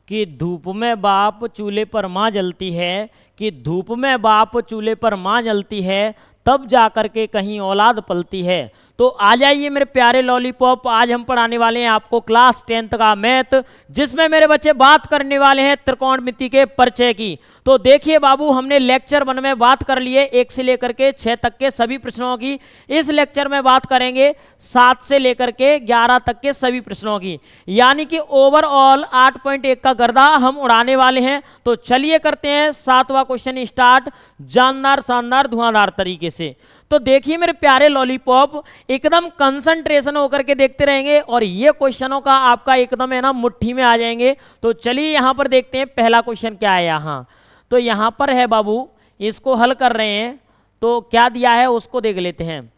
कि धूप में बाप चूल्हे पर माँ जलती है, कि धूप में बाप चूल्हे पर माँ जलती है, तब जा कर के कहीं औलाद पलती है। तो आ जाइए मेरे प्यारे लॉलीपॉप, आज हम पढ़ाने वाले हैं आपको क्लास 10th का मैथ, जिसमें मेरे बच्चे बात करने वाले हैं त्रिकोणमिति के परिचय की। तो देखिए बाबू, हमने लेक्चर 1 में बात कर लिए 1 से लेकर के 6 तक के सभी प्रश्नों की। इस लेक्चर में बात करेंगे 7 से लेकर के 11 तक के सभी प्रश्नों की, यानी कि ओवरऑल 8.1 का गर्दा हम उड़ाने वाले हैं। तो चलिए करते हैं 7वां क्वेश्चन स्टार्ट, जानदार शानदार धुआंधार तरीके से। तो देखिए मेरे प्यारे लॉलीपॉप, एकदम कंसंट्रेशन होकर के देखते रहेंगे और ये क्वेश्चनों का आपका एकदम है ना मुट्ठी में आ जाएंगे। तो चलिए यहां पर देखते हैं पहला क्वेश्चन क्या है। यहाँ तो यहां पर है बाबू, इसको हल कर रहे हैं। तो क्या दिया है उसको देख लेते हैं।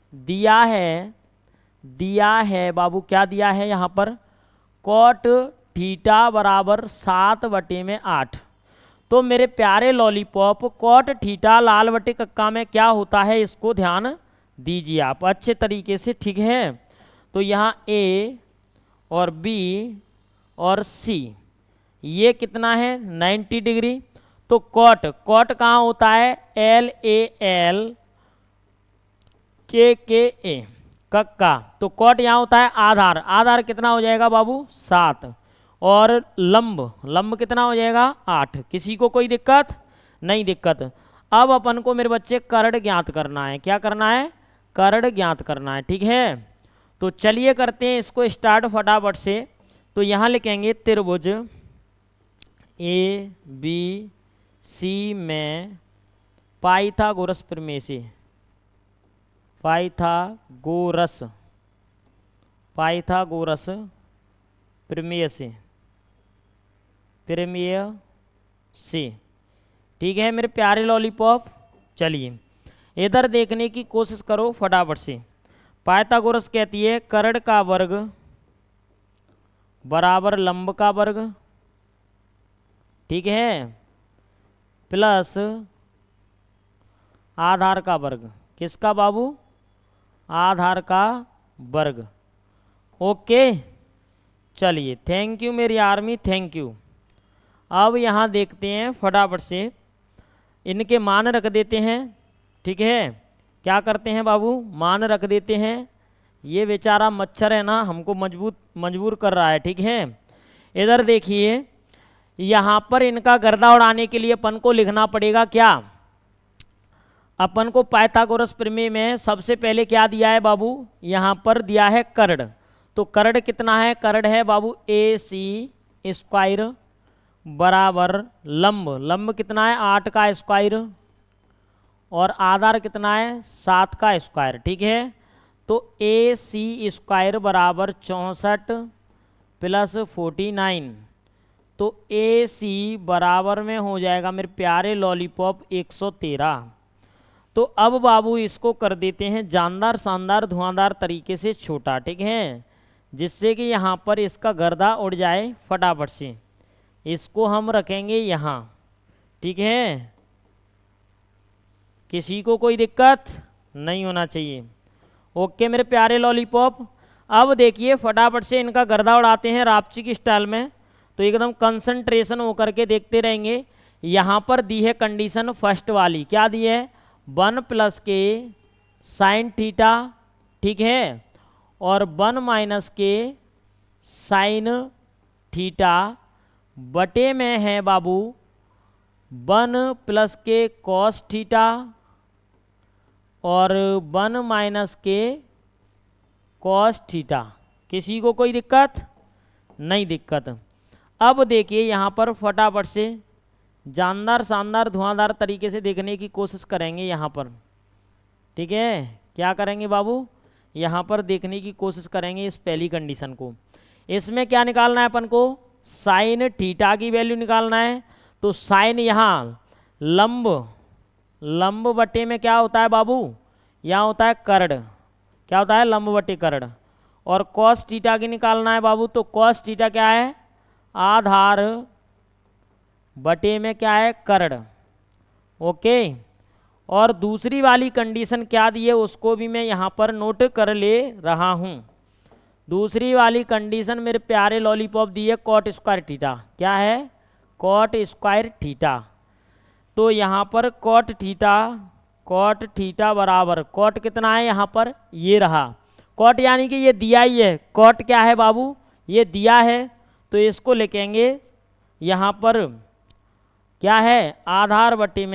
दिया है बाबू, क्या दिया है यहाँ पर, कॉट थीटा बराबर 7/8। तो मेरे प्यारे लॉलीपॉप, कॉट थीटा लाल बटे कक्का में क्या होता है, इसको ध्यान दीजिए आप अच्छे तरीके से, ठीक है। तो यहाँ ए और बी और सी ये कितना है 90 डिग्री। तो कॉट कहाँ होता है, LAL KKA कक्का। तो कॉट यहाँ होता है आधार कितना हो जाएगा बाबू 7, और लंब कितना हो जाएगा 8। किसी को कोई दिक्कत नहीं दिक्कत। अब अपन को मेरे बच्चे कर्ण ज्ञात करना है। क्या करना है, कर्ण ज्ञात करना है, ठीक है। तो चलिए करते हैं इसको स्टार्ट फटाफट से। तो यहाँ लिखेंगे त्रिभुज ABC में पाइथागोरस प्रमेय से, पाइथागोरस प्रमेय से, ठीक है मेरे प्यारे लॉलीपॉप। चलिए इधर देखने की कोशिश करो फटाफट से। पाइथागोरस कहती है कर्ण का वर्ग बराबर लंब का वर्ग, ठीक है, प्लस आधार का वर्ग। किसका बाबू, आधार का वर्ग। ओके चलिए, थैंक यू मेरी आर्मी, थैंक यू। अब यहाँ देखते हैं फटाफट से, इनके मान रख देते हैं, ठीक है। क्या करते हैं बाबू, मान रख देते हैं। ये बेचारा मच्छर है ना, हमको मजबूर कर रहा है, ठीक है। इधर देखिए, यहाँ पर इनका गर्दा उड़ाने के लिए अपन को लिखना पड़ेगा क्या, अपन को पाइथागोरस प्रमेय में सबसे पहले क्या दिया है बाबू, यहाँ पर दिया है कर्ण। तो कर्ण कितना है, कर्ण है बाबू AC² बराबर लंब कितना है 8 का स्क्वायर, और आधार कितना है 7 का स्क्वायर, ठीक है। तो AC² बराबर 64 प्लस 49। तो AC बराबर में हो जाएगा मेरे प्यारे लॉलीपॉप 113। तो अब बाबू इसको कर देते हैं जानदार शानदार धुआंधार तरीके से छोटा, ठीक है, जिससे कि यहाँ पर इसका गर्दा उड़ जाए फटाफट से। इसको हम रखेंगे यहाँ, ठीक है, किसी को कोई दिक्कत नहीं होना चाहिए। ओके मेरे प्यारे लॉलीपॉप, अब देखिए फटाफट से इनका गर्दा उड़ाते हैं रापची की स्टाइल में। तो एकदम कंसंट्रेशन होकर के देखते रहेंगे। यहाँ पर दी है कंडीशन फर्स्ट वाली, क्या दी है 1 + k sin थीटा, ठीक है, और 1 - k sin थीटा बटे में है बाबू 1 + k cos थीटा और 1 - k cos थीटा। किसी को कोई दिक्कत नहीं दिक्कत। अब देखिए यहाँ पर फटाफट से जानदार शानदार धुआंधार तरीके से देखने की कोशिश करेंगे यहाँ पर, ठीक है। क्या करेंगे बाबू, यहाँ पर देखने की कोशिश करेंगे इस पहली कंडीशन को। इसमें क्या निकालना है अपन को, साइन थीटा की वैल्यू निकालना है। तो साइन यहाँ लंब बटे में क्या होता है बाबू, यहाँ होता है कर्ण, क्या होता है लंब बटे कर्ण। और कॉस थीटा की निकालना है बाबू। तो कॉस थीटा क्या है, आधार बटे में क्या है कर्ण। ओके, और दूसरी वाली कंडीशन क्या दी है उसको भी मैं यहाँ पर नोट कर ले रहा हूँ। दूसरी वाली कंडीशन मेरे प्यारे लॉलीपॉप दी है कॉट स्क्वायर थीटा, क्या है कॉट स्क्वायर थीटा। तो यहाँ पर कॉट थीटा बराबर कॉट कितना है यहाँ पर, ये रहा कॉट, यानी कि ये दिया ही है। कॉट क्या है बाबू, ये दिया है, तो इसको लिखेंगे यहाँ पर क्या है, आधार बटे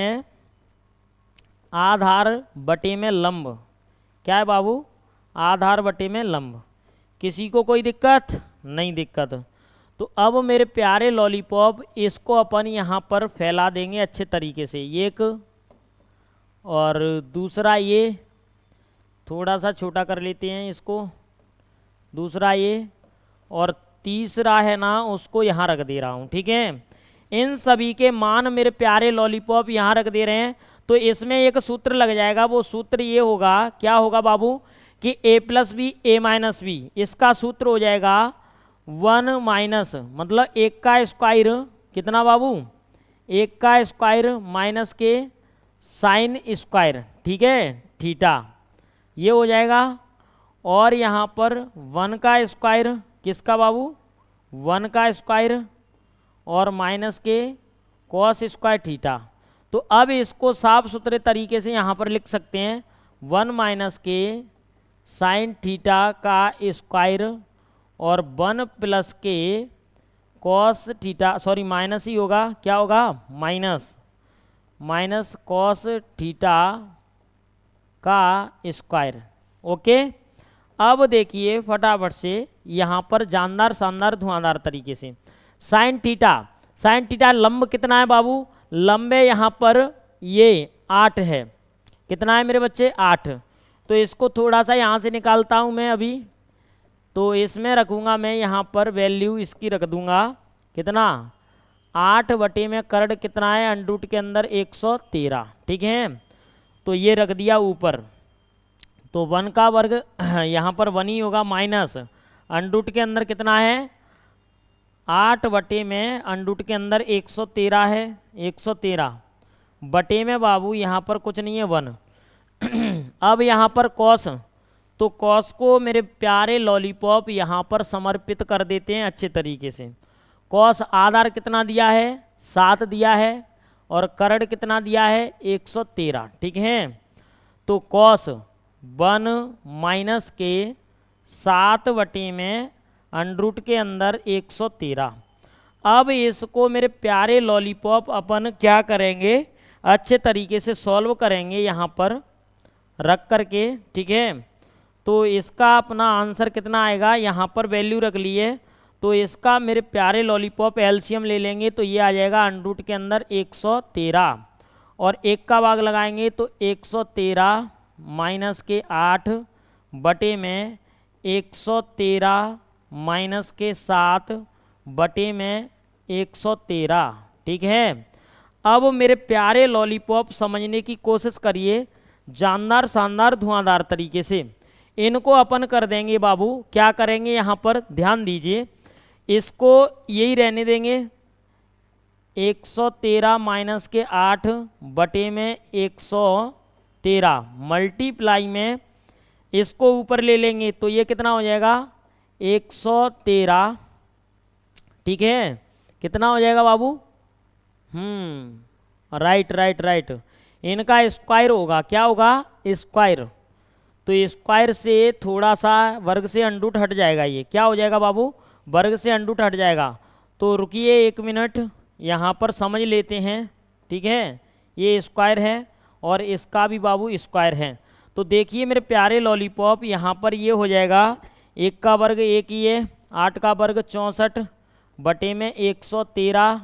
में लंब। क्या है बाबू, आधार बटे में लंब। किसी को कोई दिक्कत नहीं, दिक्कत। तो अब मेरे प्यारे लॉलीपॉप, इसको अपन यहाँ पर फैला देंगे अच्छे तरीके से, एक, और दूसरा ये थोड़ा सा छोटा कर लेते हैं इसको, दूसरा ये, और तीसरा है ना उसको यहाँ रख दे रहा हूँ। ठीक है, इन सभी के मान मेरे प्यारे लॉलीपॉप यहाँ रख दे रहे हैं। तो इसमें एक सूत्र लग जाएगा, वो सूत्र ये होगा, क्या होगा बाबू, कि a plus b a minus b, इसका सूत्र हो जाएगा 1 माइनस, मतलब 1 का स्क्वायर कितना बाबू, 1 का स्क्वायर माइनस के साइन स्क्वायर, ठीक है, थीटा, ये हो जाएगा। और यहाँ पर 1 का स्क्वायर किसका बाबू, 1 का स्क्वायर और माइनस के कॉस स्क्वायर थीटा। तो अब इसको साफ सुथरे तरीके से यहाँ पर लिख सकते हैं, 1 माइनस के साइन थीटा का स्क्वायर और 1 प्लस के कॉस थीटा, सॉरी माइनस ही होगा, क्या होगा, माइनस कॉस थीटा का स्क्वायर। ओके, अब देखिए फटाफट से यहाँ पर जानदार शानदार धुआंधार तरीके से, साइन थीटा लंब कितना है बाबू, लंबे यहाँ पर ये 8 है, कितना है मेरे बच्चे, 8। तो इसको थोड़ा सा यहाँ से निकालता हूँ मैं अभी, तो इसमें रखूँगा मैं यहाँ पर वैल्यू इसकी रख दूँगा, कितना, 8 बटे में कर्ण कितना है, अंडरूट के अंदर 113, ठीक है। तो ये रख दिया ऊपर, तो 1 का वर्ग यहाँ पर 1 ही होगा, माइनस अंडरूट के अंदर कितना है, 8 बटे में अंडरूट के अंदर 113 है, 113 बटे में बाबू यहाँ पर कुछ नहीं है, 1। अब यहाँ पर कॉस, तो कॉस को मेरे प्यारे लॉलीपॉप यहाँ पर समर्पित कर देते हैं अच्छे तरीके से। कॉस आधार कितना दिया है, 7 दिया है, और कर्ण कितना दिया है, 113, ठीक है। तो कॉस 1 माइनस के 7 बटे में अंडरूट के अंदर 113। अब इसको मेरे प्यारे लॉलीपॉप अपन क्या करेंगे, अच्छे तरीके से सॉल्व करेंगे यहाँ पर रख करके, ठीक है। तो इसका अपना आंसर कितना आएगा, यहाँ पर वैल्यू रख लिए, तो इसका मेरे प्यारे लॉलीपॉप एलसीएम ले लेंगे, तो ये आ जाएगा अंडरूट के अंदर 113, और 1 का भाग लगाएंगे तो 113 माइनस के 8 बटे में 113 माइनस के 7 बटे में 113, ठीक है। अब मेरे प्यारे लॉलीपॉप समझने की कोशिश करिए जानदार शानदार धुआंधार तरीके से, इनको अपन कर देंगे बाबू, क्या करेंगे यहाँ पर ध्यान दीजिए, इसको यही रहने देंगे, 113 माइनस के 8 बटे में 113 मल्टीप्लाई में इसको ऊपर ले लेंगे, तो ये कितना हो जाएगा, 113, ठीक है, कितना हो जाएगा बाबू, राइट, इनका स्क्वायर होगा, क्या होगा, स्क्वायर। तो स्क्वायर से थोड़ा सा वर्ग से अंडरूट हट जाएगा, ये क्या हो जाएगा बाबू, वर्ग से अंडरूट हट जाएगा। तो रुकिए 1 मिनट, यहाँ पर समझ लेते हैं, ठीक है। ये स्क्वायर है और इसका भी बाबू स्क्वायर है। तो देखिए मेरे प्यारे लॉलीपॉप, यहाँ पर ये हो जाएगा 1 का वर्ग 1 ही है, 8 का वर्ग 64 बटे में 113,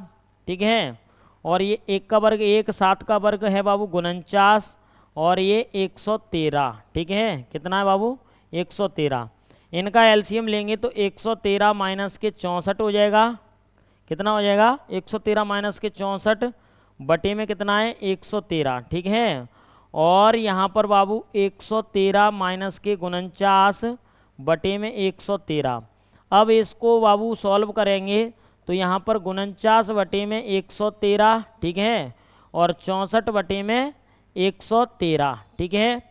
ठीक है। और ये 1 का वर्ग 1, 7 का वर्ग है बाबू 49, और ये 113, ठीक है, कितना है बाबू, 113। इनका एलसीएम लेंगे तो 113 माइनस के 64 हो जाएगा, कितना हो जाएगा, 113 माइनस के 64 बटे में कितना है, 113, ठीक है। और यहाँ पर बाबू 113 माइनस के 49 बटे में 113। अब इसको बाबू सॉल्व करेंगे, तो यहाँ पर 49 बटे में 113, ठीक है, और 64 बटे में 113, ठीक है।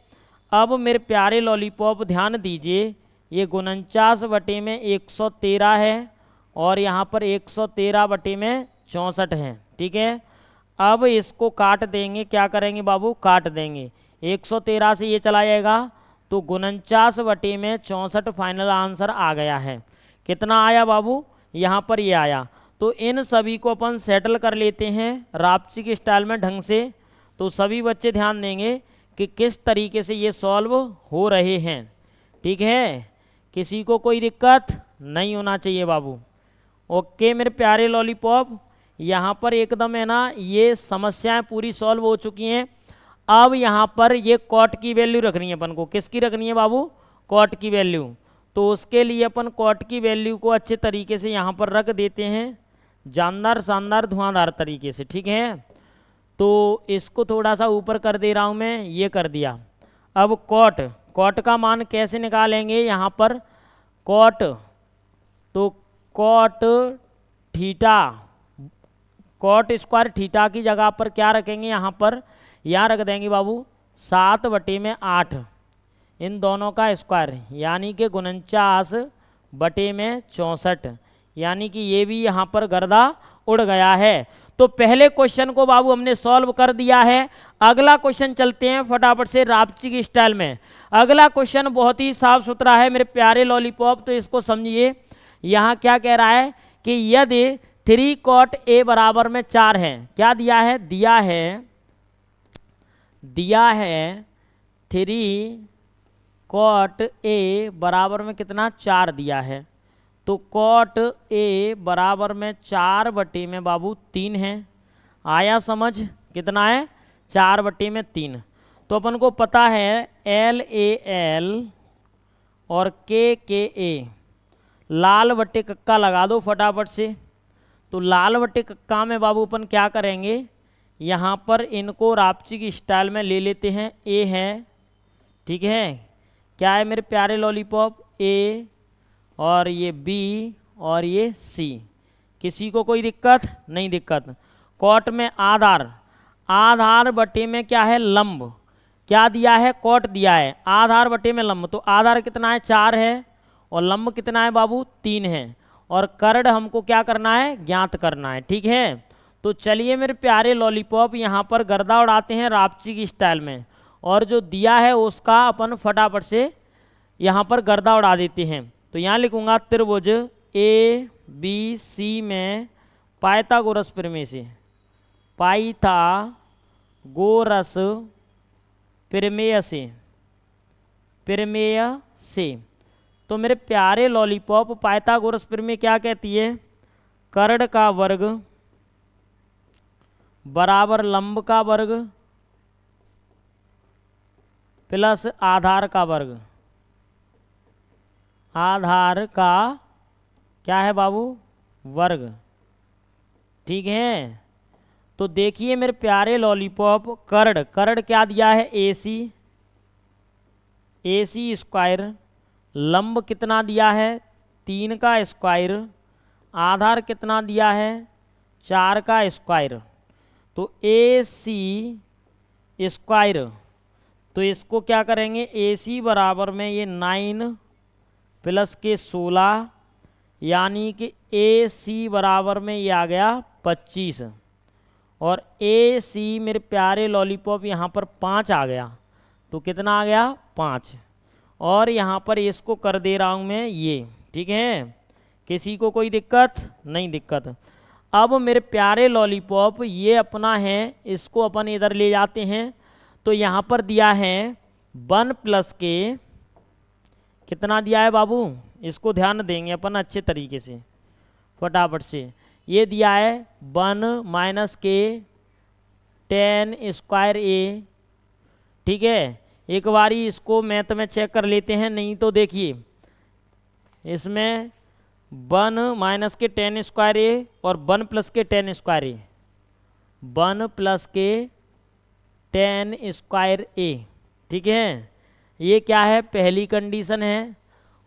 अब मेरे प्यारे लॉलीपॉप ध्यान दीजिए, ये 49 बटे में 113 है, और यहाँ पर 113 बटे में 64 है। ठीक है, अब इसको काट देंगे, क्या करेंगे बाबू, काट देंगे। 113 से ये चला जाएगा तो 49/64 फाइनल आंसर आ गया है। कितना आया बाबू, यहाँ पर ये आया। तो इन सभी को अपन सेटल कर लेते हैं रापची के स्टाइल में ढंग से। तो सभी बच्चे ध्यान देंगे कि किस तरीके से ये सॉल्व हो रहे हैं। ठीक है, किसी को कोई दिक्कत नहीं होना चाहिए बाबू। ओके मेरे प्यारे लॉलीपॉप, यहाँ पर एकदम है ना ये समस्याएं पूरी सॉल्व हो चुकी हैं। अब यहाँ पर ये कॉट की वैल्यू रखनी है अपन को। किसकी रखनी है बाबू, कॉट की वैल्यू। तो उसके लिए अपन कॉट की वैल्यू को अच्छे तरीके से यहाँ पर रख देते हैं, जानदार शानदार धुआंधार तरीके से। ठीक है, तो इसको थोड़ा सा ऊपर कर दे रहा हूँ मैं, ये कर दिया। अब कॉट का मान कैसे निकालेंगे यहाँ पर, कॉट, तो cot theta, cot square theta की जगह पर क्या रखेंगे यहाँ पर, यहाँ रख देंगे बाबू 7/8 इन दोनों का स्क्वायर, यानी कि 49/64, यानी कि ये भी यहाँ पर गर्दा उड़ गया है। तो पहले क्वेश्चन को बाबू हमने सॉल्व कर दिया है। अगला क्वेश्चन चलते हैं फटाफट से रापची की स्टाइल में। अगला क्वेश्चन बहुत ही साफ सुथरा है मेरे प्यारे लॉलीपॉप, तो इसको समझिए। यहाँ क्या कह रहा है कि यदि 3 cot A बराबर में 4 है, क्या दिया है, दिया है 3 cot A बराबर में कितना, 4 दिया है। तो cot A बराबर में 4 में बाबू 3 है। आया समझ, कितना है, 4/3। तो अपन को पता है LAL और KKA, लाल बट्टे कक्का लगा दो फटाफट से। तो लाल बट्टे कक्का में बाबू अपन क्या करेंगे, यहाँ पर इनको रापची की स्टाइल में ले लेते हैं। A है, ठीक है, क्या है मेरे प्यारे लॉलीपॉप, A और ये B और ये C। किसी को कोई दिक्कत नहीं, दिक्कत। कॉट में आधार बटे में क्या है, लंब, क्या दिया है, कॉट दिया है, आधार बटे में लंब। तो आधार कितना है, 4 है, और लंब कितना है बाबू, 3 है, और कर्ण हमको क्या करना है, ज्ञात करना है। ठीक है, तो चलिए मेरे प्यारे लॉलीपॉप यहाँ पर गर्दा उड़ाते हैं रापची की स्टाइल में, और जो दिया है उसका अपन फटाफट से यहाँ पर गर्दा उड़ा देते हैं। तो यहाँ लिखूँगा त्रिभुज ABC में पाइथागोरस प्रमेय से, पाइथागोरस प्रमेय से। तो मेरे प्यारे लॉलीपॉप पाइथागोरस प्रमेय क्या कहती है, कर्ण का वर्ग बराबर लंब का वर्ग प्लस आधार का वर्ग, आधार का क्या है बाबू, वर्ग। ठीक है, तो देखिए मेरे प्यारे लॉलीपॉप, कर्ण क्या दिया है, AC स्क्वायर, लंब कितना दिया है, 3 का स्क्वायर, आधार कितना दिया है, 4 का स्क्वायर। तो AC स्क्वायर, तो इसको क्या करेंगे, AC बराबर में ये 9 प्लस के 16, यानी कि AC बराबर में ये आ गया 25, और AC मेरे प्यारे लॉलीपॉप यहाँ पर 5 आ गया। तो कितना आ गया, 5, और यहाँ पर इसको कर दे रहा हूँ मैं ये। ठीक है, किसी को कोई दिक्कत नहीं, दिक्कत। अब मेरे प्यारे लॉलीपॉप ये अपना है, इसको अपन इधर ले जाते हैं। तो यहाँ पर दिया है 1 प्लस के, कितना दिया है बाबू, इसको ध्यान देंगे अपन अच्छे तरीके से फटाफट से। ये दिया है 1 माइनस के 10 स्क्वायर A। ठीक है, एक बारी इसको मैथ में चेक कर लेते हैं, नहीं तो देखिए इसमें 1 माइनस के 10 स्क्वायर A और 1 प्लस के 10 स्क्वायर A, 1 प्लस के 10 स्क्वायर A। ठीक है, ये क्या है, पहली कंडीशन है,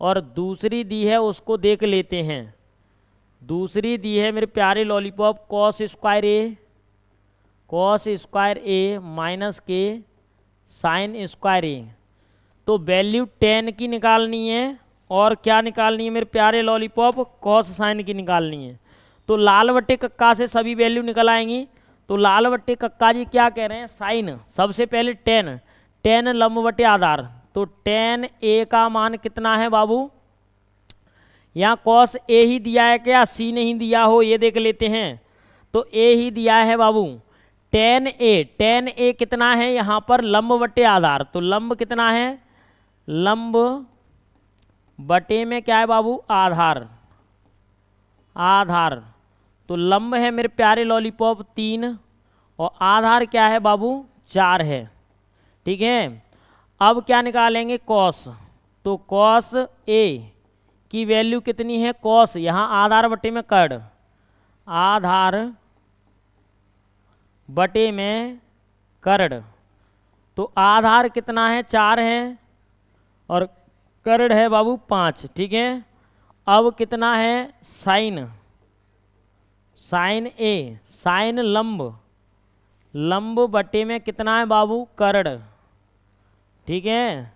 और दूसरी दी है उसको देख लेते हैं। दूसरी दी है मेरे प्यारे lollipop cos square A minus के साइन स्क्वायर A। तो वैल्यू 10 की निकालनी है, और क्या निकालनी है मेरे प्यारे लॉलीपॉप, कॉस साइन की निकालनी है। तो लाल बट्टे कक्का से सभी वैल्यू निकल आएंगी। तो लाल बट्टे कक्का जी क्या कह रहे हैं, साइन सबसे पहले टेन, टेन लंब बटे आधार, तो टेन ए का मान कितना है बाबू, यहाँ कॉस ए ही दिया है क्या, सी नहीं दिया हो ये देख लेते हैं। तो ए ही दिया है बाबू, टेन ए कितना है यहाँ पर, लंब बटे आधार, तो लंब कितना है, लंब बटे में क्या है बाबू, आधार, आधार, तो लंब है मेरे प्यारे लॉलीपॉप 3 और आधार क्या है बाबू 4 है। ठीक है, अब क्या निकालेंगे कॉस, तो कॉस ए की वैल्यू कितनी है, कॉस यहाँ आधार बटे में कर्ण, आधार बटे में कर्ण, तो आधार कितना है 4 है और कर्ण है बाबू 5। ठीक है, अब कितना है साइन, साइन ए, साइन लंब, लंब बटे में कितना है बाबू कर्ण। ठीक है,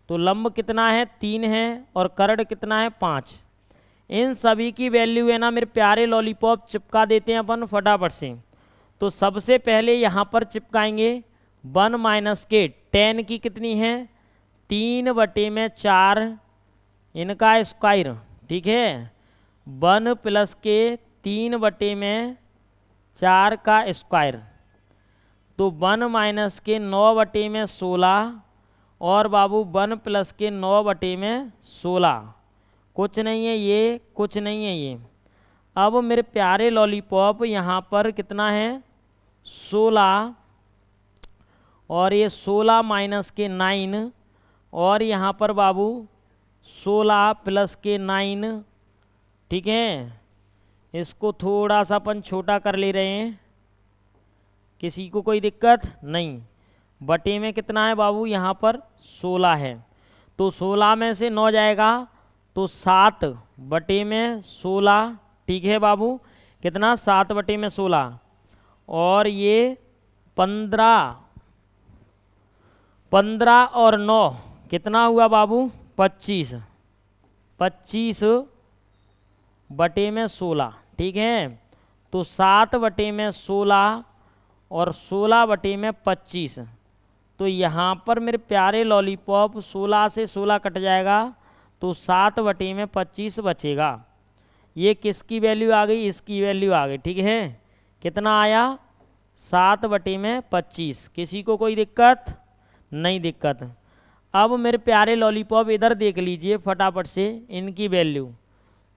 तो लंब कितना है 3 है और कर्ण कितना है 5। इन सभी की वैल्यू है ना मेरे प्यारे लॉलीपॉप चिपका देते हैं अपन फटाफट से। तो सबसे पहले यहाँ पर चिपकाएंगे 1 माइनस के 10 की कितनी है 3 बटे में 4 इनका स्क्वायर। ठीक है, 1 प्लस के 3 बटे में 4 का स्क्वायर, तो 1 माइनस के 9 बटे में 16 और बाबू 1 प्लस के 9 बटे में 16, कुछ नहीं है ये, कुछ नहीं है ये। अब मेरे प्यारे लॉलीपॉप यहाँ पर कितना है 16 और ये 16 माइनस के 9 और यहाँ पर बाबू 16 प्लस के 9। ठीक है, इसको थोड़ा सा अपन छोटा कर ले रहे हैं, किसी को कोई दिक्कत नहीं। बटे में कितना है बाबू यहाँ पर 16 है, तो 16 में से 9 जाएगा तो 7 बटे में 16। ठीक है बाबू, कितना 7 बटे में 16 और ये 15, 15 और 9 कितना हुआ बाबू 25, 25 बटे में 16। ठीक है, तो 7 बटे में 16 और 16 बटे में 25, तो यहाँ पर मेरे प्यारे लॉलीपॉप 16 से 16 कट जाएगा तो 7 बटे में 25 बचेगा। ये किसकी वैल्यू आ गई, इसकी वैल्यू आ गई। ठीक है, कितना आया 7 बटे में 25। किसी को कोई दिक्कत नहीं, दिक्कत। अब मेरे प्यारे लॉलीपॉप इधर देख लीजिए फटाफट से इनकी वैल्यू,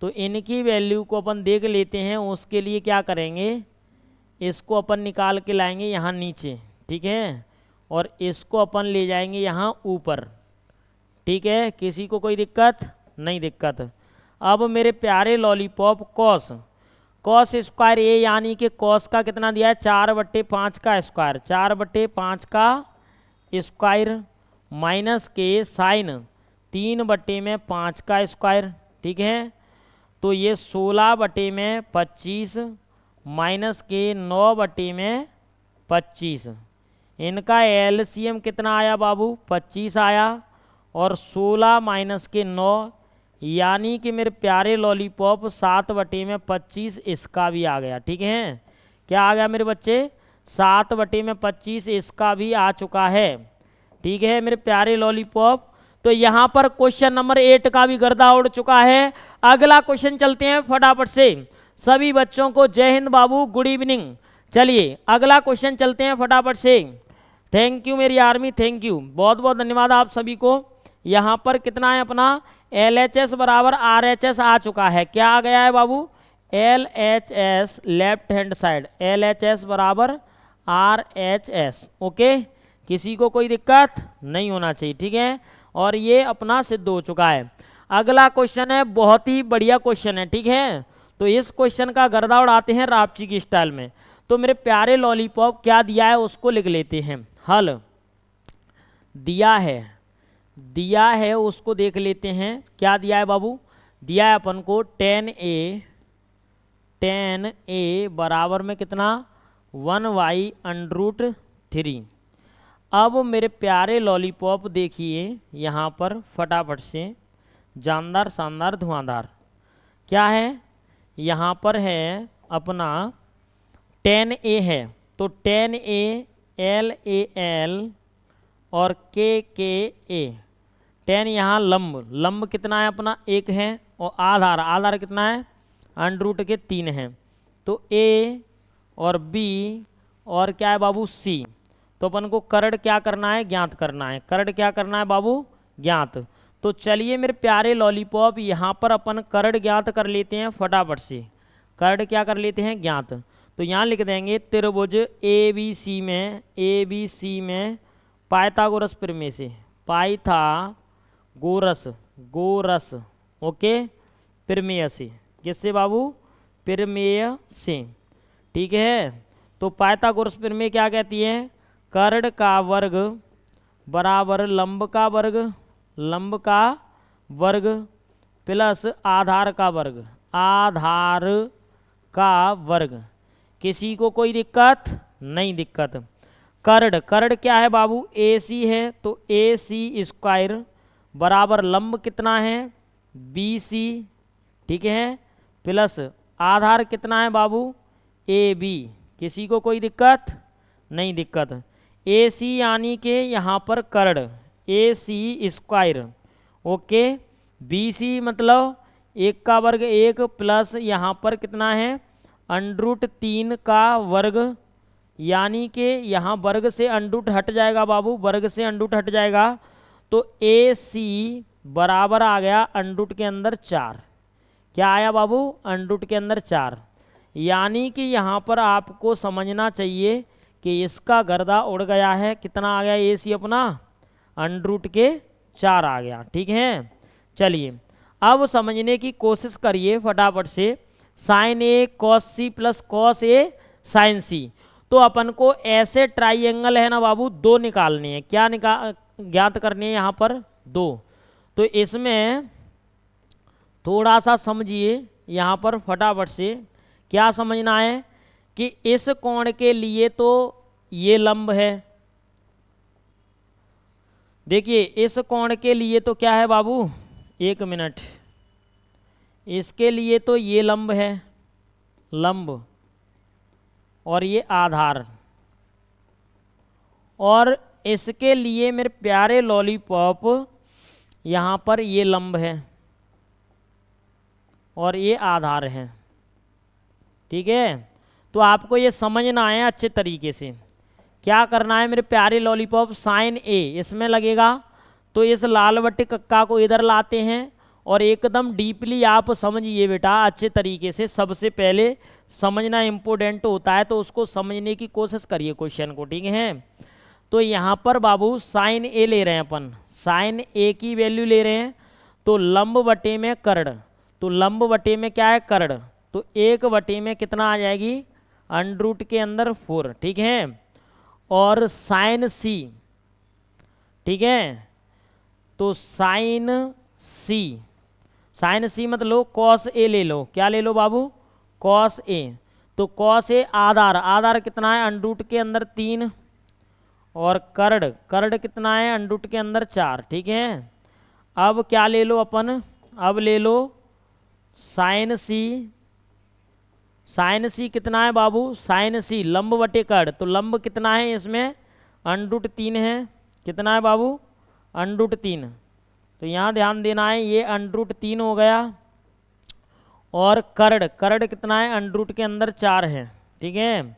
तो इनकी वैल्यू को अपन देख लेते हैं। उसके लिए क्या करेंगे, इसको अपन निकाल के लाएंगे यहाँ नीचे। ठीक है, और इसको अपन ले जाएंगे यहाँ ऊपर। ठीक है, किसी को कोई दिक्कत नहीं, दिक्कत। अब मेरे प्यारे लॉलीपॉप कॉस, कॉस स्क्वायर ए यानी कि कॉस का कितना दिया है 4 बट्टे 5 का स्क्वायर, 4 बट्टे 5 का स्क्वायर माइनस के साइन 3 बट्टे में 5 का स्क्वायर। ठीक है, तो ये 16 बटे में 25 माइनस के 9 बटे में 25, इनका एलसीएम कितना आया बाबू 25 आया और 16 माइनस के 9 यानी कि मेरे प्यारे लॉलीपॉप 7 बटे में 25 इसका भी आ गया। ठीक है, क्या आ गया मेरे बच्चे 7 बटे में 25 इसका भी आ चुका है। ठीक है मेरे प्यारे लॉलीपॉप, तो यहाँ पर क्वेश्चन नंबर 8 का भी गर्दा उड़ चुका है। अगला क्वेश्चन चलते हैं फटाफट से। सभी बच्चों को जय हिंद बाबू, गुड इवनिंग। चलिए अगला क्वेश्चन चलते हैं फटाफट से। थैंक यू मेरी आर्मी, थैंक यू, बहुत बहुत धन्यवाद आप सभी को। यहाँ पर कितना है अपना LHS बराबर RHS आ चुका है। क्या आ गया है बाबू LHS left hand side, LHS बराबर RHS। ओके, किसी को कोई दिक्कत नहीं होना चाहिए। ठीक है, और ये अपना सिद्ध हो चुका है। अगला क्वेश्चन है, बहुत ही बढ़िया क्वेश्चन है। ठीक है, तो इस क्वेश्चन का गर्दा उड़ाते हैं रापची की स्टाइल में। तो मेरे प्यारे लॉलीपॉप क्या दिया है उसको लिख लेते हैं। हल दिया है उसको देख लेते हैं। क्या दिया है बाबू, दिया है अपन को 10a बराबर में कितना 1y√3। अब मेरे प्यारे लॉलीपॉप देखिए यहाँ पर फटाफट से, जानदार शानदार धुआंधार क्या है, यहाँ पर है अपना टेन ए है, तो ten A L A L और के ए। टेन यहाँ लंब, लंब कितना है अपना 1 है, और आधार, आधार कितना है अंडर रूट के 3 है। तो ए और बी और क्या है बाबू सी। तो अपन को करड़ क्या करना है, ज्ञात करना है। करड़ क्या करना है बाबू, ज्ञात। तो चलिए मेरे प्यारे लॉलीपॉप, यहाँ पर अपन करड़ ज्ञात कर लेते हैं फटाफट से। करड़ क्या कर लेते हैं, ज्ञात। तो यहाँ लिख देंगे त्रिभुज ए बी सी में पाइथागोरस प्रमेय से, पाइथागोरस गोरस ओके प्रमेय से, किससे बाबू, प्रमेय से, ठीक है। तो पाइथागोरस प्रमेय क्या कहती है, करड़ का वर्ग बराबर लंब का वर्ग, लंब का वर्ग प्लस आधार का वर्ग, आधार का वर्ग। किसी को कोई दिक्कत नहीं, दिक्कत। करड़, करड़ क्या है बाबू, ए सी है, तो ए सी स्क्वायर बराबर लंब कितना है बी सी, ठीक है, प्लस आधार कितना है बाबू ए बी। किसी को कोई दिक्कत नहीं, दिक्कत। ए सी यानी कि यहाँ पर करड़ ए सी स्क्वायर ओके, बी सी मतलब 1 का वर्ग 1 प्लस यहाँ पर कितना है √3 का वर्ग, यानी कि यहाँ वर्ग से अंडरूट हट जाएगा बाबू, वर्ग से अंडरूट हट जाएगा। तो ए सी बराबर आ गया अंडरूट के अंदर 4। क्या आया बाबू, अंडरूट के अंदर 4। यानी कि यहाँ पर आपको समझना चाहिए कि इसका गर्दा उड़ गया है, कितना आ गया ए सी अपना अंडरूट के 4 आ गया, ठीक है। चलिए अब समझने की कोशिश करिए फटाफट से। Sign A cos C plus cos A sign सी। तो अपन को ऐसे ट्राइंगल है ना बाबू 2 निकालने हैं, क्या ज्ञात करने हैं यहाँ पर 2। तो इसमें थोड़ा सा समझिए यहाँ पर फटाफट से। क्या समझना है कि इस कोण के लिए तो ये लंब है, देखिए इस कोण के लिए तो क्या है बाबू, 1 मिनट, इसके लिए तो ये लंब है, लंब, और ये आधार, और इसके लिए मेरे प्यारे लॉलीपॉप यहाँ पर ये लंब है और ये आधार है, ठीक है। तो आपको ये समझना है अच्छे तरीके से। क्या करना है मेरे प्यारे लॉलीपॉप, साइन ए इसमें लगेगा, तो इस लाल बट्टे कक्का को इधर लाते हैं और एकदम डीपली आप समझिए बेटा अच्छे तरीके से। सबसे पहले समझना इम्पोर्टेंट होता है, तो उसको समझने की कोशिश करिए क्वेश्चन को, ठीक है। तो यहाँ पर बाबू साइन ए ले रहे हैं अपन, साइन ए की वैल्यू ले रहे हैं, तो लंब बटे में करड़, तो लंब बटे में क्या है करड़, तो 1 बटे में कितना आ जाएगी अंडरूट के अंदर 4, ठीक है। और साइन सी, ठीक है, तो साइन सी, साइन सी मतलब कॉस ए ले लो, क्या ले लो बाबू कॉस ए, तो कॉस ए आधार, आधार कितना है अंडरूट के अंदर 3, और करड़, करड़ कितना है अंडरूट के अंदर 4, ठीक है। अब क्या ले लो अपन, अब ले लो साइन सी, साइन सी कितना है बाबू, साइन सी लंब बटे कड़, तो लंब कितना है इसमें √3 है, कितना है बाबू √3, तो यहाँ ध्यान देना है ये √3 हो गया। और करड़, करड़ कितना है अंडरूट के अंदर 4 है, ठीक है।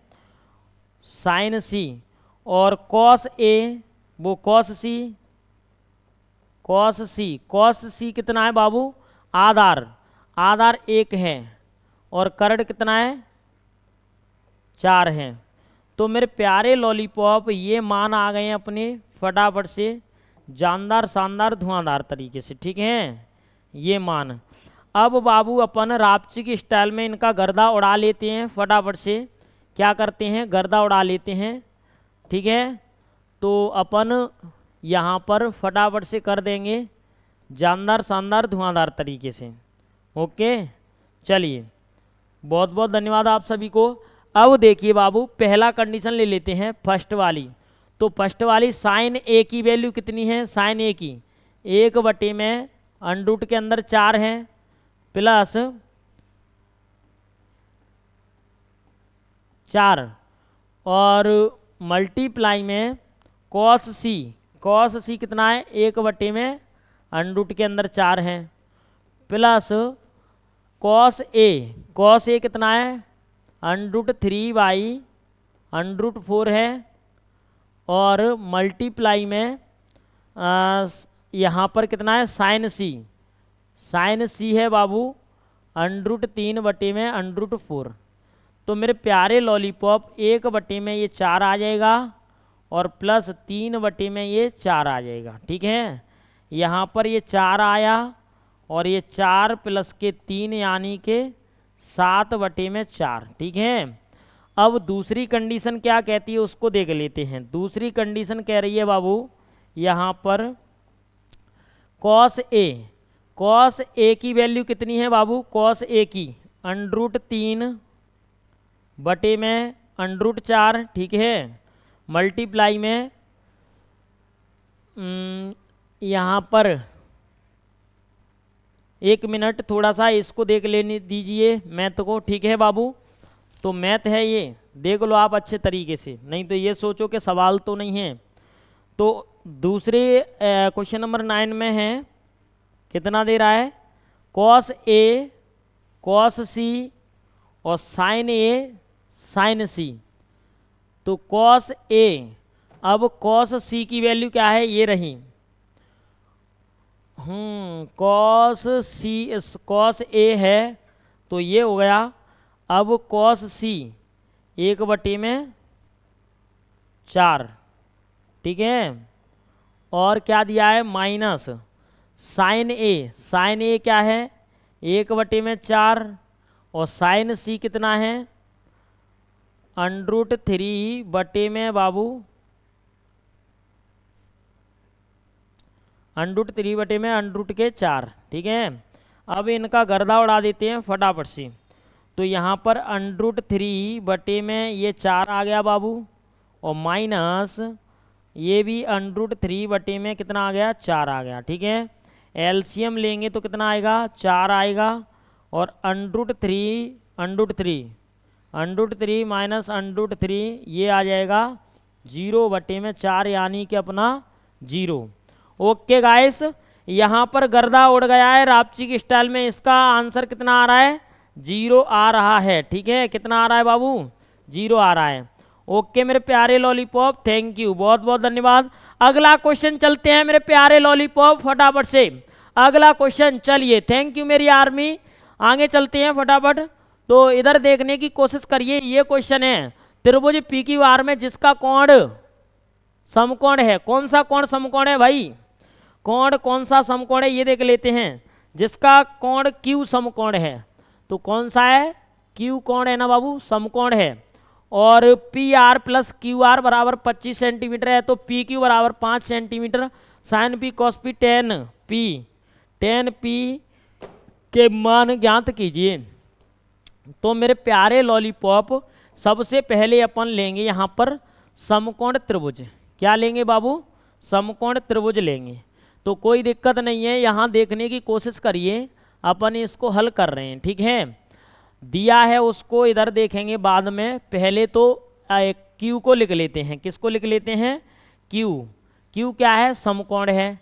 साइन सी और कॉस ए वो कॉस सी, कॉस सी, कॉस सी कितना है बाबू आधार, आधार 1 है, और करड़ कितना है 4 है। तो मेरे प्यारे लॉलीपॉप ये मान आ गए हैं अपने फटाफट से जानदार शानदार धुआंधार तरीके से, ठीक है ये मान। अब बाबू अपन रापची की स्टाइल में इनका गर्दा उड़ा लेते हैं फटाफट से। क्या करते हैं गर्दा उड़ा लेते हैं, ठीक है। तो अपन यहाँ पर फटाफट से कर देंगे जानदार शानदार धुआंधार तरीके से, ओके। चलिए बहुत बहुत धन्यवाद आप सभी को। अब देखिए बाबू पहला कंडीशन ले लेते हैं फर्स्ट वाली। तो फर्स्ट वाली साइन ए की वैल्यू कितनी है, साइन ए की 1 बटे में अंडरूट के अंदर 4 है, प्लस 4 और मल्टीप्लाई में कॉस सी कितना है 1 में अंडरूट के अंदर 4 है, प्लस कॉस ए कितना है √3/√4 है, और मल्टीप्लाई में यहाँ पर कितना है साइन सी है बाबू √3 में √4। तो मेरे प्यारे लॉलीपॉप 1 में ये 4 आ जाएगा और प्लस 3 में ये 4 आ जाएगा। ठीक है, यहाँ पर ये 4 आया और ये 4 प्लस के 3 यानी के 7 में 4। ठीक है, अब दूसरी कंडीशन क्या कहती है उसको देख लेते हैं। दूसरी कंडीशन कह रही है बाबू यहाँ पर कॉस ए की वैल्यू कितनी है बाबू, कॉस ए की √3 में √4। ठीक है, मल्टीप्लाई में यहाँ पर 1 मिनट थोड़ा सा इसको देख लेने दीजिए मैथ को। ठीक है बाबू, तो मैथ है ये, देख लो आप अच्छे तरीके से, नहीं तो ये सोचो कि सवाल तो नहीं है। तो दूसरे क्वेश्चन नंबर 9 में है कितना दे रहा है कॉस ए कॉस सी और साइन सी। तो कॉस ए, अब कॉस सी की वैल्यू क्या है ये रही, कॉस ए है तो ये हो गया। अब कॉस सी 1 में 4। ठीक है, और क्या दिया है माइनस साइन ए क्या है 1 में 4 और साइन सी कितना है √3 में बाबू √3 में √4। ठीक है, अब इनका गर्दा उड़ा देते हैं फटाफट से। तो यहाँ पर √3 में ये 4 आ गया बाबू और माइनस ये भी √3 में कितना आ गया 4 आ गया। ठीक है, एलसीएम लेंगे तो कितना आएगा 4 आएगा और √3 माइनस √3 ये आ जाएगा 0/4 यानी कि अपना 0। ओके गाइस, यहाँ पर गर्दा उड़ गया है रापची की स्टाइल में। इसका आंसर कितना आ रहा है 0 आ रहा है। ठीक है, कितना आ रहा है बाबू 0 आ रहा है। ओके मेरे प्यारे लॉलीपॉप, थैंक यू, बहुत बहुत धन्यवाद। अगला क्वेश्चन चलते हैं मेरे प्यारे लॉलीपॉप फटाफट से। अगला क्वेश्चन चलिए, थैंक यू मेरी आर्मी। आगे चलते हैं फटाफट। तो इधर देखने की कोशिश करिए, ये क्वेश्चन है त्रिभुज PQR में जिसका कोण समकोण है। कौन सा कोण समकोण है भाई, कोण कौन सा समकोण है ये देख लेते हैं। जिसका कोण Q समकोण है, तो कौन सा है Q कोण है ना बाबू, समकोण है। और PR प्लस QR बराबर 25 सेंटीमीटर है, तो PQ बराबर 5 centimetre. Sine P cos P tan P के मान ज्ञात कीजिए। तो मेरे प्यारे लॉलीपॉप सबसे पहले अपन लेंगे यहाँ पर समकोण त्रिभुज। क्या लेंगे बाबू, समकोण त्रिभुज लेंगे। तो कोई दिक्कत नहीं है, यहाँ देखने की कोशिश करिए, अपन इसको हल कर रहे हैं। ठीक है, दिया है उसको इधर देखेंगे बाद में। पहले तो Q को लिख लेते हैं। किसको लिख लेते हैं Q क्या है समकोण है।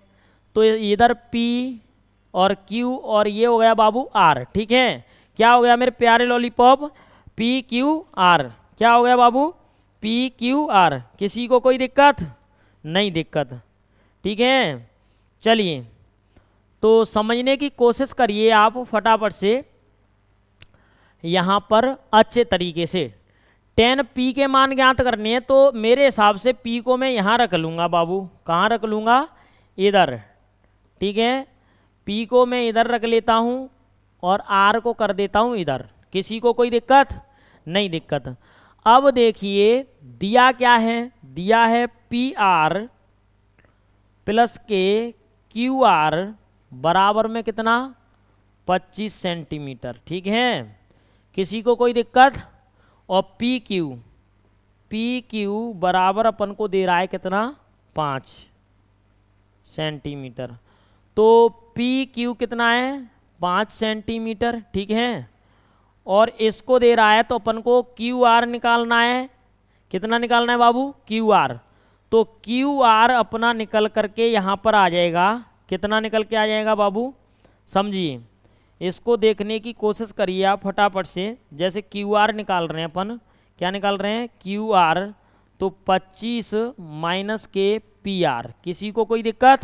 तो इधर P और Q और ये हो गया बाबू R। ठीक है, क्या हो गया मेरे प्यारे लॉलीपॉप PQR। क्या हो गया बाबू PQR। किसी को कोई दिक्कत नहीं, दिक्कत ठीक है। चलिए तो समझने की कोशिश करिए आप फटाफट से यहाँ पर अच्छे तरीके से। tan P के मान ज्ञात करने हैं, तो मेरे हिसाब से P को मैं यहाँ रख लूँगा बाबू। कहाँ रख लूँगा, इधर। ठीक है, P को मैं इधर रख लेता हूँ और R को कर देता हूँ इधर। किसी को कोई दिक्कत नहीं, दिक्कत। अब देखिए दिया क्या है, दिया है PR प्लस के QR बराबर में कितना 25 सेंटीमीटर। ठीक है, किसी को कोई दिक्कत। और PQ बराबर अपन को दे रहा है कितना 5 सेंटीमीटर। तो PQ कितना है 5 सेंटीमीटर। ठीक है, और इसको दे रहा है, तो अपन को क्यू आर निकालना है। कितना निकालना है बाबू? Q R. तो क्यू आर अपना निकल करके यहाँ पर आ जाएगा। कितना निकल के आ जाएगा बाबू? समझिए, इसको देखने की कोशिश करिए आप फटाफट से। जैसे क्यू आर निकाल रहे हैं अपन, क्या निकाल रहे हैं? Q R. तो 25 माइनस के पी आर। किसी को कोई दिक्कत?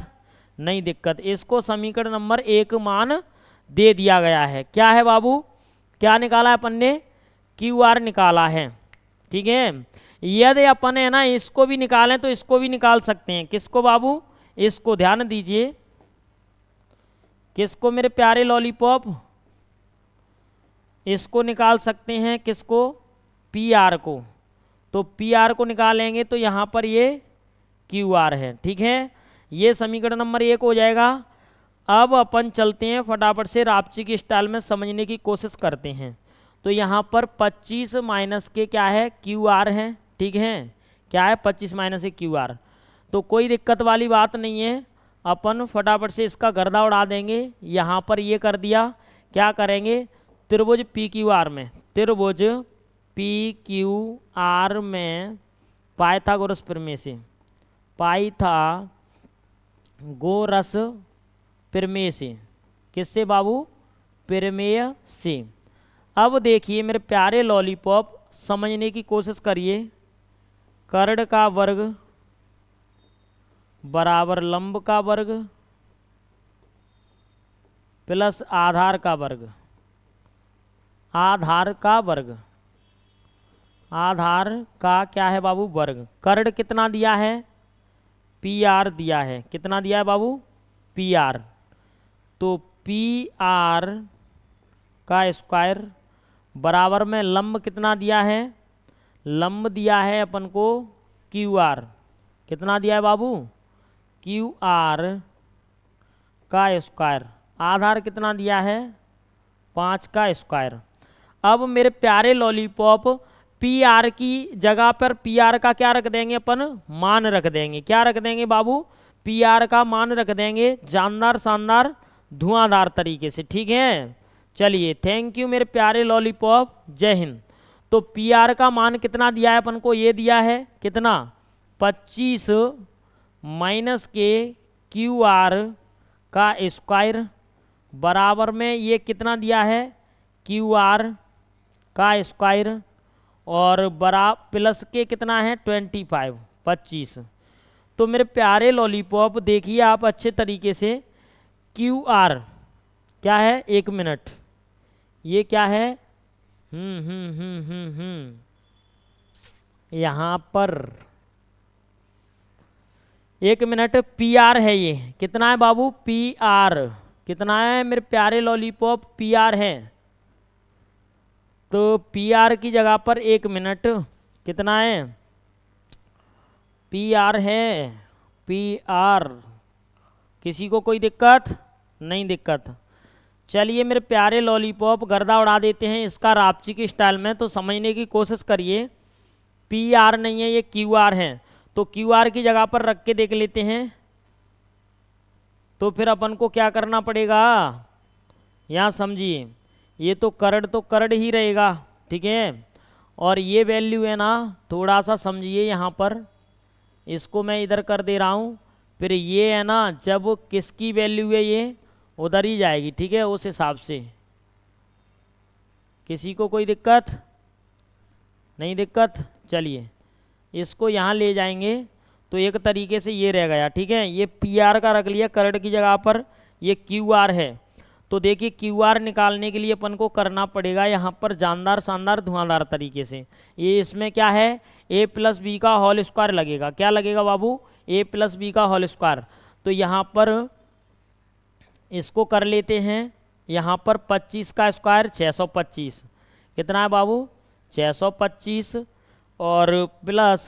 नहीं दिक्कत। इसको समीकरण नंबर 1 मान दे दिया गया है। क्या है बाबू? क्या निकाला है अपन ने? क्यू आर निकाला है। ठीक है। यदि अपन है ना इसको भी निकालें तो इसको भी निकाल सकते हैं। किसको बाबू? इसको ध्यान दीजिए। किसको मेरे प्यारे लॉलीपॉप? इसको निकाल सकते हैं। किसको? पी आर को। तो पी आर को निकालेंगे तो यहाँ पर ये क्यू आर है। ठीक है, ये समीकरण नंबर 1 हो जाएगा। अब अपन चलते हैं फटाफट से रापची की स्टाइल में समझने की कोशिश करते हैं। तो यहाँ पर 25 माइनस के क्या है? क्यू आर है। ठीक है, क्या है? 25 माइनस के क्यू आर। तो कोई दिक्कत वाली बात नहीं है, अपन फटाफट से इसका गर्दा उड़ा देंगे। यहाँ पर ये कर दिया। क्या करेंगे? त्रिभुज पी क्यू आर में, त्रिभुज पी क्यू आर में पाइथागोरस प्रमेय से, पाइथागोरस प्रमेय से। किससे बाबू? प्रमेय से। अब देखिए मेरे प्यारे लॉलीपॉप, समझने की कोशिश करिए। कर्ण का वर्ग बराबर लंब का वर्ग प्लस आधार का वर्ग। आधार का वर्ग, आधार का क्या है बाबू? वर्ग। कर्ण कितना दिया है? पी आर दिया है। कितना दिया है बाबू? P R. तो पी आर का स्क्वायर बराबर में लंब कितना दिया है? लंब दिया है अपन को क्यू आर। कितना दिया है बाबू? क्यू आर का स्क्वायर। आधार कितना दिया है? 5 का स्क्वायर। अब मेरे प्यारे लॉलीपॉप, पी आर की जगह पर पी आर का क्या रख देंगे अपन? मान रख देंगे। क्या रख देंगे बाबू? पी आर का मान रख देंगे जानदार शानदार धुआंधार तरीके से। ठीक है, चलिए थैंक यू मेरे प्यारे लॉलीपॉप, जय हिंद। तो पी आर का मान कितना दिया है अपन को? ये दिया है। कितना? 25 माइनस के क्यू आर का स्क्वायर बराबर में ये कितना दिया है? क्यू आर का स्क्वायर और प्लस के कितना है? 25। तो मेरे प्यारे लॉलीपॉप देखिए आप अच्छे तरीके से। क्यू आर क्या है? 1 मिनट। ये क्या है? यहाँ पर 1 मिनट। पी आर है। ये कितना है बाबू? पी आर कितना है मेरे प्यारे लॉलीपॉप? पी आर है। तो पी आर की जगह पर 1 मिनट कितना है? पी आर है। P R. किसी को कोई दिक्कत? नहीं दिक्कत। चलिए मेरे प्यारे लॉलीपॉप, गर्दा उड़ा देते हैं इसका रापची की स्टाइल में। तो समझने की कोशिश करिए। पी आर नहीं है, ये क्यू आर है। तो क्यू आर की जगह पर रख के देख लेते हैं। तो फिर अपन को क्या करना पड़ेगा? यहाँ समझिए, ये तो कर्ण ही रहेगा। ठीक है, और ये वैल्यू है ना, थोड़ा सा समझिए यहाँ पर। इसको मैं इधर कर दे रहा हूँ। फिर ये है ना, जब किसकी वैल्यू है ये उधर ही जाएगी। ठीक है, उस हिसाब से। किसी को कोई दिक्कत? नहीं दिक्कत। चलिए इसको यहाँ ले जाएंगे तो एक तरीके से ये रह गया। ठीक है, ये पी आर का रख लिया कर्ण की जगह पर, ये क्यू आर है। तो देखिए क्यू आर निकालने के लिए अपन को करना पड़ेगा यहाँ पर जानदार शानदार धुआंधार तरीके से। ये इसमें क्या है? ए प्लस बी का होल स्क्वायर लगेगा। क्या लगेगा बाबू? ए प्लस बी का होल स्क्वायर। तो यहाँ पर इसको कर लेते हैं। यहाँ पर 25 का स्क्वायर 625। कितना है बाबू? 625 और plus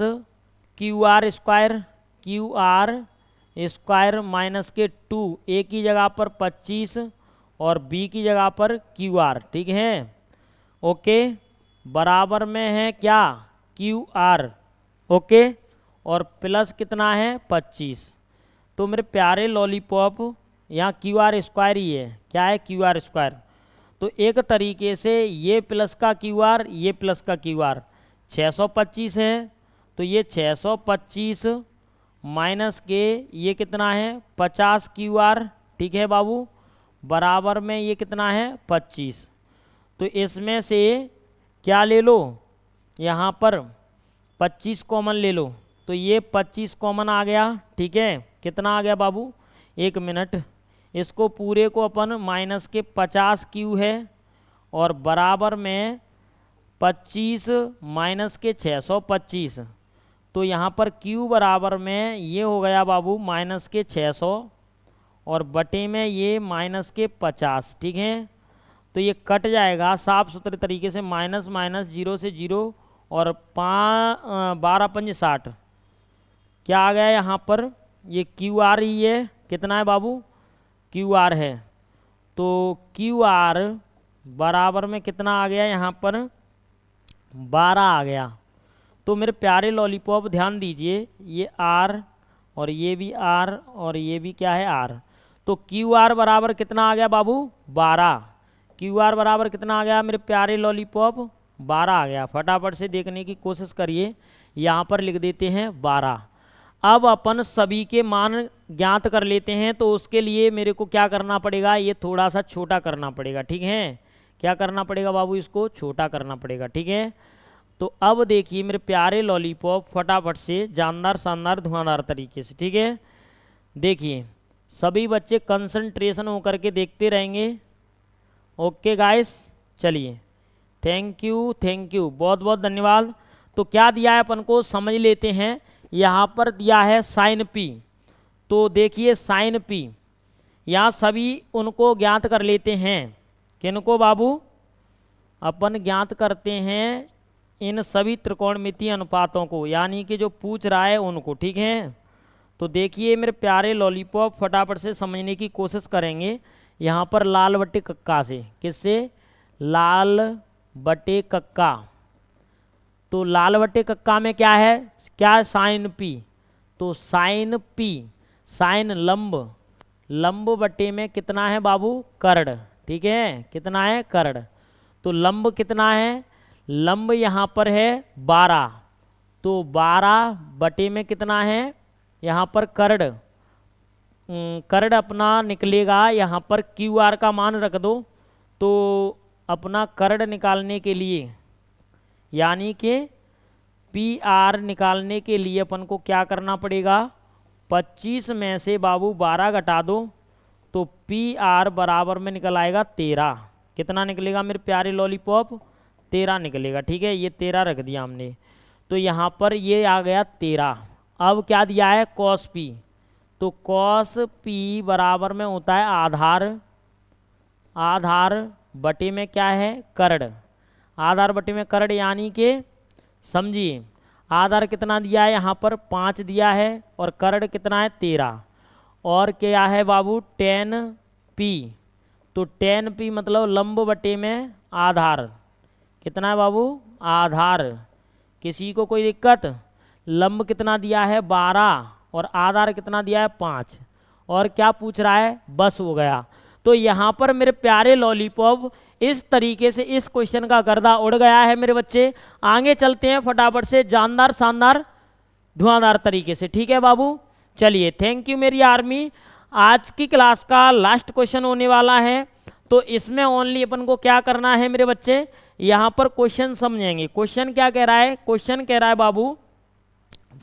Q R square, Q R square minus के 2, ए की जगह पर 25 और बी की जगह पर क्यू आर। ठीक है, ओके। बराबर में है क्या? Q R. ओके, और प्लस कितना है? 25। तो मेरे प्यारे लॉलीपॉप, यहाँ क्यू आर स्क्वायर ही है। क्या है? Q R square. तो एक तरीके से ये प्लस का क्यू आर, ये प्लस का क्यू आर 625 है, तो ये 625 माइनस के ये कितना है 50 क्यू आर, ठीक है बाबू, बराबर में ये कितना है 25। तो इसमें से क्या ले लो, यहाँ पर 25 कॉमन ले लो, तो ये 25 कॉमन आ गया, ठीक है। कितना आ गया बाबू, 1 मिनट, इसको पूरे को अपन माइनस के 50 क्यू है और बराबर में 25 माइनस के 625, तो यहाँ पर क्यू बराबर में ये हो गया बाबू माइनस के 600 और बटे में ये माइनस के 50, ठीक है। तो ये कट जाएगा साफ सुथरे तरीके से, माइनस माइनस 0 से 0 और 12 पंज 60, क्या आ गया यहाँ पर, ये क्यू आर ही है, कितना है बाबू क्यू आर है, तो क्यू आर बराबर में कितना आ गया यहाँ पर 12 आ गया। तो मेरे प्यारे लॉलीपॉप ध्यान दीजिए, ये आर और ये भी आर और ये भी क्या है आर, तो क्यू आर बराबर कितना आ गया बाबू 12, क्यू आर बराबर कितना आ गया मेरे प्यारे लॉलीपॉप 12 आ गया। फटाफट से देखने की कोशिश करिए, यहाँ पर लिख देते हैं 12। अब अपन सभी के मान ज्ञात कर लेते हैं, तो उसके लिए मेरे को क्या करना पड़ेगा, ये थोड़ा सा छोटा करना पड़ेगा, ठीक है। क्या करना पड़ेगा बाबू, इसको छोटा करना पड़ेगा, ठीक है। तो अब देखिए मेरे प्यारे लॉलीपॉप फटाफट से जानदार शानदार धुआंधार तरीके से, ठीक है। देखिए सभी बच्चे कंसंट्रेशन होकर के देखते रहेंगे। ओके गाइस, चलिए थैंक यू बहुत बहुत धन्यवाद। तो क्या दिया है अपन को समझ लेते हैं। यहाँ पर दिया है साइन पी, तो देखिए साइन पी, यहाँ सभी उनको ज्ञात कर लेते हैं। किनको बाबू, अपन ज्ञात करते हैं इन सभी त्रिकोणमितीय अनुपातों को, यानी कि जो पूछ रहा है उनको, ठीक है। तो देखिए मेरे प्यारे लॉलीपॉप फटाफट से समझने की कोशिश करेंगे। यहाँ पर लाल बट्टे कक्का से, किससे, लाल बटे कक्का, तो लाल बटे कक्का में क्या है, क्या है साइन पी, तो साइन पी, साइन लंब, लंब बटे में कितना है बाबू कर्ण, ठीक है, कितना है कर्ण, तो लंब कितना है, लंब यहाँ पर है 12, तो 12 बटे में कितना है यहाँ पर कर्ण, कर्ण अपना निकलेगा, यहाँ पर क्यू आर का मान रख दो। तो अपना कर्ण निकालने के लिए, यानी कि पी आर निकालने के लिए अपन को क्या करना पड़ेगा, 25 में से बाबू 12 घटा दो, तो पी आर बराबर में निकल आएगा 13। कितना निकलेगा मेरे प्यारे लॉलीपॉप, 13 निकलेगा, ठीक है। ये 13 रख दिया हमने, तो यहाँ पर ये आ गया 13। अब क्या दिया है कॉस पी, तो कॉस पी बराबर में होता है आधार, आधार बटे में क्या है कर्ण, आधार बटे में कर्ण, यानी कि समझिए आधार कितना दिया है यहाँ पर 5 दिया है और कर्ण कितना है 13, और क्या है बाबू 10 पी, तो 10 पी मतलब लंब बटे में आधार, कितना है बाबू आधार, किसी को कोई दिक्कत, लंब कितना दिया है 12 और आधार कितना दिया है 5, और क्या पूछ रहा है बस हो गया। तो यहाँ पर मेरे प्यारे लॉलीपॉप इस तरीके से इस क्वेश्चन का गर्दा उड़ गया है मेरे बच्चे। आगे चलते हैं फटाफट से जानदार शानदार धुआंधार तरीके से, ठीक है बाबू। चलिए थैंक यू मेरी आर्मी। आज की क्लास का लास्ट क्वेश्चन होने वाला है, तो इसमें ओनली अपन को क्या करना है मेरे बच्चे, यहाँ पर क्वेश्चन समझेंगे। क्वेश्चन क्या कह रहा है, क्वेश्चन कह रहा है बाबू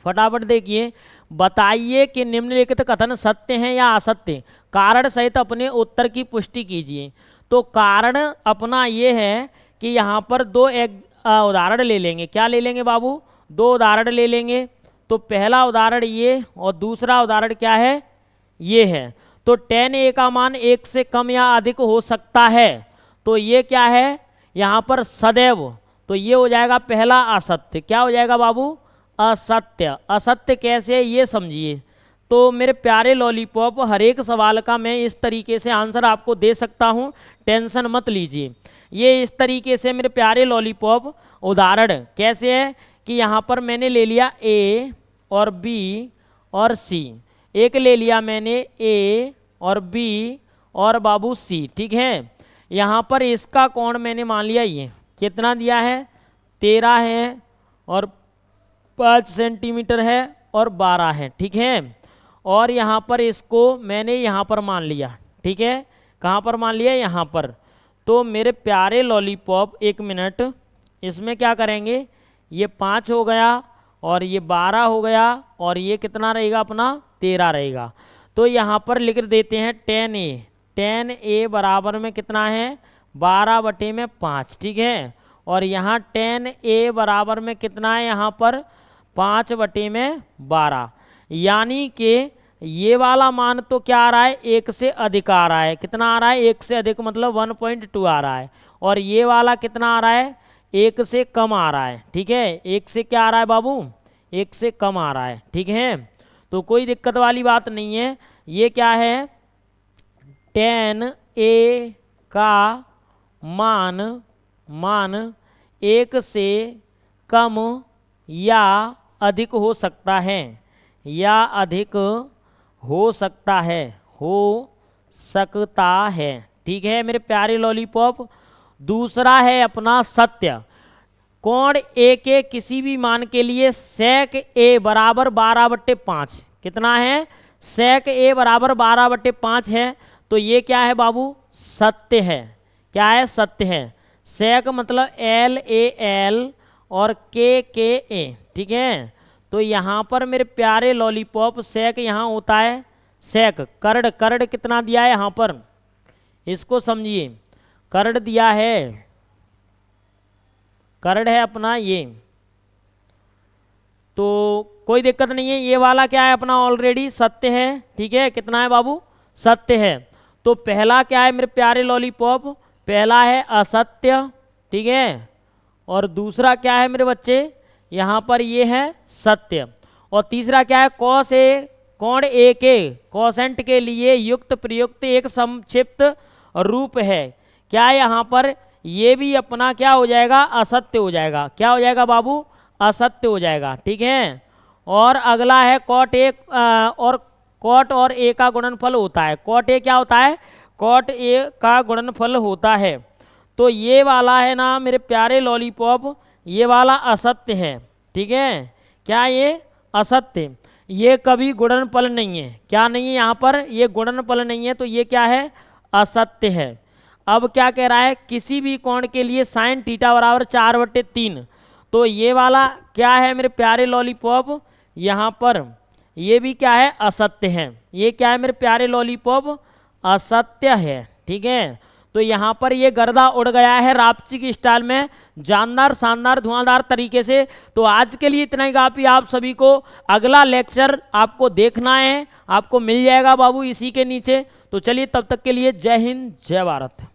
फटाफट देखिए, बताइए कि निम्नलिखित कथन सत्य हैं या असत्य, कारण सहित अपने उत्तर की पुष्टि कीजिए। तो कारण अपना ये है कि यहाँ पर दो उदाहरण ले लेंगे। क्या ले लेंगे बाबू, 2 उदाहरण ले लेंगे। तो पहला उदाहरण ये और दूसरा उदाहरण क्या है, ये है। तो 10a का मान 1 से कम या अधिक हो सकता है, तो ये क्या है यहाँ पर सदैव, तो ये हो जाएगा पहला असत्य। क्या हो जाएगा बाबू असत्य। असत्य कैसे है ये समझिए। तो मेरे प्यारे लॉलीपॉप हर एक सवाल का मैं इस तरीके से आंसर आपको दे सकता हूँ, टेंशन मत लीजिए। ये इस तरीके से मेरे प्यारे लॉलीपॉप उदाहरण कैसे है कि यहाँ पर मैंने ले लिया ए और बी और सी, एक ले लिया मैंने ए और बी और बाबू सी, ठीक है। यहाँ पर इसका कोण मैंने मान लिया ये कितना दिया है 13 है और 5 सेंटीमीटर है और 12 है, ठीक है। और यहाँ पर इसको मैंने यहाँ पर मान लिया, ठीक है। कहाँ पर मान लिया? यहाँ पर। तो मेरे प्यारे लॉलीपॉप, एक मिनट, इसमें क्या करेंगे, ये 5 हो गया और ये 12 हो गया और ये कितना रहेगा अपना 13 रहेगा। तो यहाँ पर लिख देते हैं 10a बराबर में कितना है 12/5, ठीक है। और यहाँ 10a बराबर में कितना है यहाँ पर 5/12, यानी कि ये वाला मान तो क्या आ रहा है 1 से अधिक आ रहा है। कितना आ रहा है 1 से अधिक, मतलब 1.2 आ रहा है। और ये वाला कितना आ रहा है 1 से कम आ रहा है, ठीक है। 1 से क्या आ रहा है बाबू 1 से कम आ रहा है, ठीक है। तो कोई दिक्कत वाली बात नहीं है। ये क्या है 10a का मान 1 से कम या अधिक हो सकता है, या अधिक हो सकता है, ठीक है मेरे प्यारे लॉलीपॉप। दूसरा है अपना सत्य। कोण ए के किसी भी मान के लिए sec a बराबर 12/5 कितना है sec a बराबर 12/5 है। तो ये क्या है बाबू सत्य है। क्या है? सत्य है। sec मतलब LAL और KKA, ठीक है। तो यहाँ पर मेरे प्यारे लॉलीपॉप sec यहाँ होता है sec करड़ कितना दिया है यहाँ पर, इसको समझिए। करड़ दिया है, करड़ है अपना ये, तो कोई दिक्कत नहीं है। ये वाला क्या है अपना ऑलरेडी सत्य है, ठीक है। कितना है बाबू सत्य है। तो पहला क्या है मेरे प्यारे लॉलीपॉप, पहला है असत्य, ठीक है। और दूसरा क्या है मेरे बच्चे यहाँ पर ये है सत्य। और तीसरा क्या है कोण ए के कोसेंट के लिए युक्त प्रयुक्त एक संक्षिप्त रूप है। क्या यहाँ पर ये भी अपना क्या हो जाएगा असत्य हो जाएगा। क्या हो जाएगा बाबू असत्य हो जाएगा, ठीक है। और अगला है कॉट ए और ए का गुणनफल होता है। कॉट ए क्या होता है कॉट ए का गुणनफल होता है। तो ये वाला है ना मेरे प्यारे लॉलीपॉप, ये वाला असत्य है, ठीक है। क्या ये असत्य, ये कभी गुणनफल नहीं है। क्या नहीं है यहाँ पर ये गुणनफल नहीं है, तो ये क्या है असत्य है। अब क्या कह रहा है किसी भी कोण के लिए sin थीटा बराबर 4/3। तो ये वाला क्या है मेरे प्यारे लॉलीपॉप यहाँ पर ये भी क्या है असत्य है। ये क्या है मेरे प्यारे लॉलीपॉप असत्य है, ठीक है। तो यहाँ पर ये गर्दा उड़ गया है रापची की स्टाइल में, जानदार शानदार धुआंधार तरीके से। तो आज के लिए इतना ही काफ़ी आप सभी को। अगला लेक्चर आपको देखना है, आपको मिल जाएगा बाबू इसी के नीचे। तो चलिए तब तक के लिए जय हिंद जय भारत।